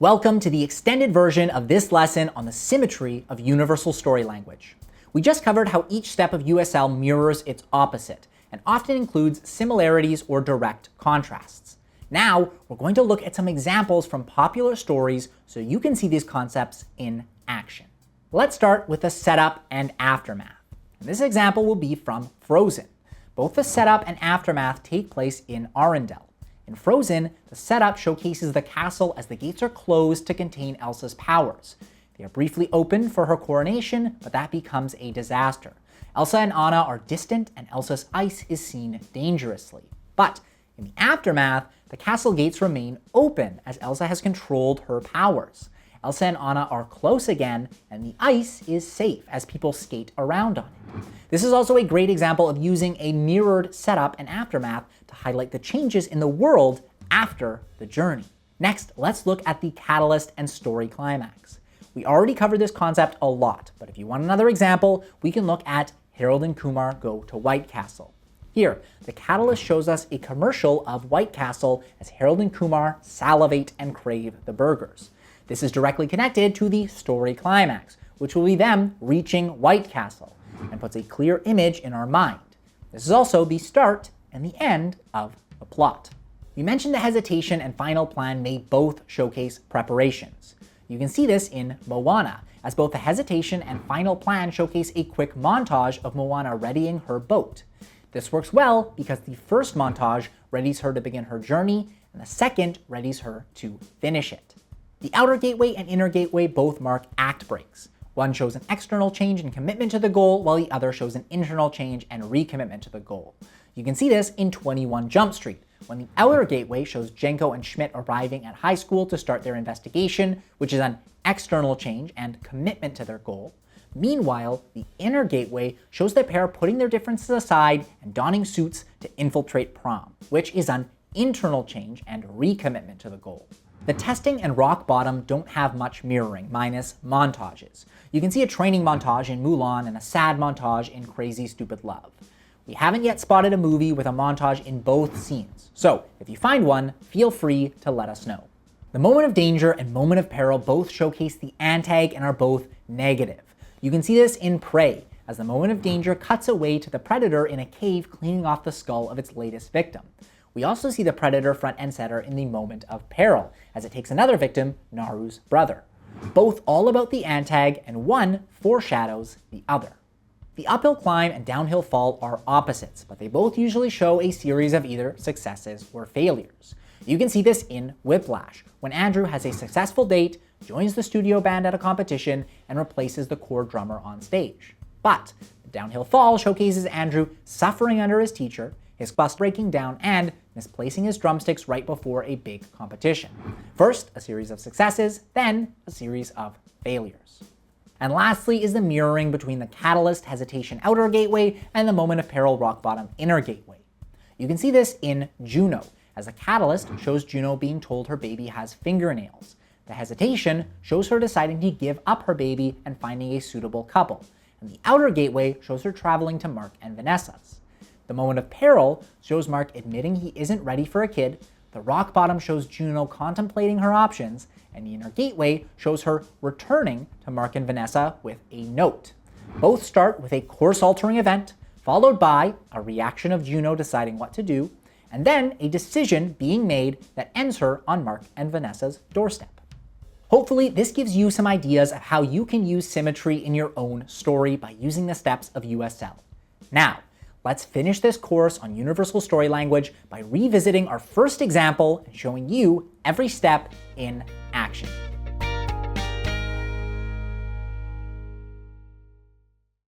Welcome to the extended version of this lesson on the symmetry of universal story language. We just covered how each step of USL mirrors its opposite and often includes similarities or direct contrasts. Now, we're going to look at some examples from popular stories so you can see these concepts in action. Let's start with the setup and aftermath. And this example will be from Frozen. Both the setup and aftermath take place in Arendelle. In Frozen, the setup showcases the castle as the gates are closed to contain Elsa's powers. They are briefly opened for her coronation, but that becomes a disaster. Elsa and Anna are distant, and Elsa's ice is seen dangerously. But in the aftermath, the castle gates remain open as Elsa has controlled her powers. Elsa and Anna are close again, and the ice is safe as people skate around on it. This is also a great example of using a mirrored setup and aftermath to highlight the changes in the world after the journey. Next, let's look at the catalyst and story climax. We already covered this concept a lot, but if you want another example, we can look at Harold and Kumar Go to White Castle. Here, the catalyst shows us a commercial of White Castle as Harold and Kumar salivate and crave the burgers. This is directly connected to the story climax, which will be them reaching White Castle, and puts a clear image in our mind. This is also the start and the end of the plot. We mentioned the hesitation and final plan may both showcase preparations. You can see this in Moana, as both the hesitation and final plan showcase a quick montage of Moana readying her boat. This works well because the first montage readies her to begin her journey, and the second readies her to finish it. The outer gateway and inner gateway both mark act breaks. One shows an external change and commitment to the goal, while the other shows an internal change and recommitment to the goal. You can see this in 21 Jump Street, when the outer gateway shows Jenko and Schmidt arriving at high school to start their investigation, which is an external change and commitment to their goal. Meanwhile, the inner gateway shows the pair putting their differences aside and donning suits to infiltrate prom, which is an internal change and recommitment to the goal. The testing and rock bottom don't have much mirroring, minus montages. You can see a training montage in Mulan and a sad montage in Crazy Stupid Love. We haven't yet spotted a movie with a montage in both scenes, so if you find one, feel free to let us know. The moment of danger and moment of peril both showcase the antag and are both negative. You can see this in Prey, as the moment of danger cuts away to the predator in a cave cleaning off the skull of its latest victim. We also see the predator front and center in the moment of peril, as it takes another victim, Naru's brother. Both all about the antag, and one foreshadows the other. The uphill climb and downhill fall are opposites, but they both usually show a series of either successes or failures. You can see this in Whiplash, when Andrew has a successful date, joins the studio band at a competition, and replaces the core drummer on stage. But the downhill fall showcases Andrew suffering under his teacher, his bus breaking down, and misplacing his drumsticks right before a big competition. First, a series of successes, then a series of failures. And lastly is the mirroring between the catalyst hesitation outer gateway and the moment of peril rock bottom inner gateway. You can see this in Juno, as the catalyst shows Juno being told her baby has fingernails. The hesitation shows her deciding to give up her baby and finding a suitable couple. And the outer gateway shows her traveling to Mark and Vanessa's. The moment of peril shows Mark admitting he isn't ready for a kid, the rock bottom shows Juno contemplating her options, and the inner gateway shows her returning to Mark and Vanessa with a note. Both start with a course-altering event, followed by a reaction of Juno deciding what to do, and then a decision being made that ends her on Mark and Vanessa's doorstep. Hopefully, this gives you some ideas of how you can use symmetry in your own story by using the steps of USL. Now, let's finish this course on universal story language by revisiting our first example and showing you every step in action.